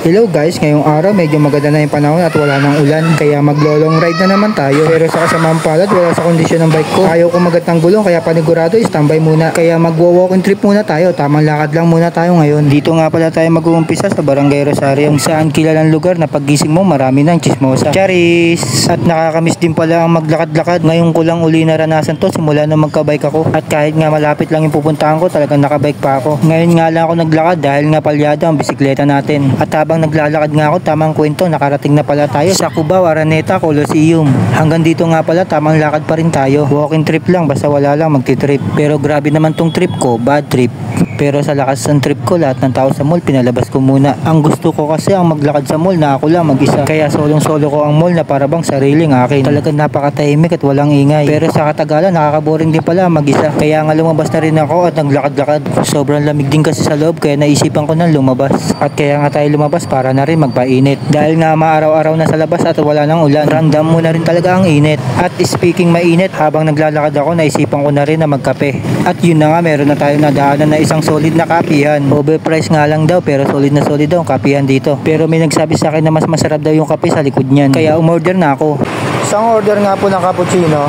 Hello guys, ngayong araw medyo maganda na yung panahon at wala nang ulan, kaya maglo-long ride na naman tayo. Pero sa kasamang palad, wala sa kondisyon ng bike ko. Ayaw ko magat ng gulong, kaya panigurado standby muna. Kaya magwo-walking trip muna tayo, tamang lakad lang muna tayo ngayon. Dito nga pala tayo mag-uumpisa sa Barangay Rosario, kung saan kilalang lugar na paggising mo marami ng chismosa. Charis! At nakakamiss din pala ang maglakad-lakad. Ngayon ko lang uli naranasan to simula na magka-bike ako. At kahit nga malapit lang yung pupuntahan ko, talagang nakabike pa ako. Ngayon nga lang ako naglakad dahil nga palyado ang bisikleta natin. At habang naglalakad nga ako, tamang kwento, nakarating na pala tayo sa Cubao, Araneta, Coliseum. Hanggang dito nga pala, tamang lakad pa rin tayo. Walking trip lang, basta wala lang magti-trip. Pero grabe naman tong trip ko, bad trip. Pero sa lakas ng trip ko, lahat ng tao sa mall pinalabas ko muna. Ang gusto ko kasi ang maglakad sa mall na ako lang mag-isa. Kaya solong-solo ko ang mall na para bang sariling akin. Talagang napakatahimik at walang ingay. Pero sa katagalan, nakakaboring din pala mag-isa. Kaya nga lumabas na rin ako at naglakad-lakad. Sobrang lamig din kasi sa loob, kaya naisipan ko nang lumabas. At kaya nga tayo lumabas para na rin magpainit. Dahil nga maaraw-araw na sa labas at wala nang ulan, ramdam mo na rin talaga ang init. At speaking mainit, habang naglalakad ako, naisipan ko na rin na magkape. At yun na nga, meron na tayong nadaanan na isang solid na kapihan. Overpriced nga lang daw, pero solid na solid daw ang kapihan dito. Pero may nagsabi sa akin na mas masarap daw yung kape sa likod niyan. Kaya umorder na ako. Isang order nga po ng cappuccino.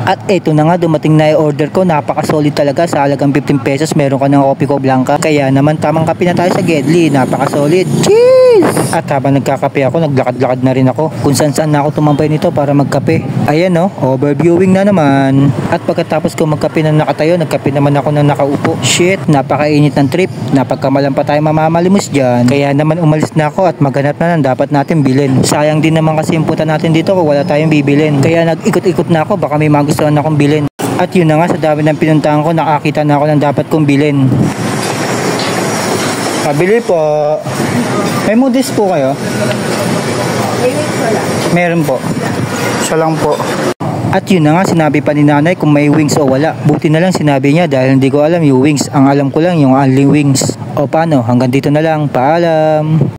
At eto na nga, dumating na yung order ko. Napaka-solid talaga. Sa halagang 15 pesos, meron ka ng Kopi Ko Blanca. Kaya naman, tamang kape na tayo sa Gedli. Napaka-solid. Cheers! At habang nagkakape ako, naglakad-lakad na rin ako. Kung saan-saan na ako tumambay nito para magkape. Ayan no, overviewing na naman. At pagkatapos ko magkape ng nakatayo, nagkape naman ako ng nakaupo. Shit, napakainit ng trip. Napagkamalan pa tayo mamamalimos dyan. Kaya naman umalis na ako at maghanap na ng dapat natin bilhin. Sayang din naman kasi yung punta natin dito kung wala tayong bibilin. Kaya nag-ikot-ikot na ako, baka may magustuhan akong bilhin. At yun na nga, sa dami ng pinuntahan ko, nakakita na ako ng dapat kong bilhin. Pabili po. May modis po kayo? Meron po. Siya lang po. At yun na nga, sinabi pa ni nanay kung may wings o wala. Buti na lang sinabi niya dahil hindi ko alam yung wings. Ang alam ko lang yung only wings. O paano, hanggang dito na lang. Paalam.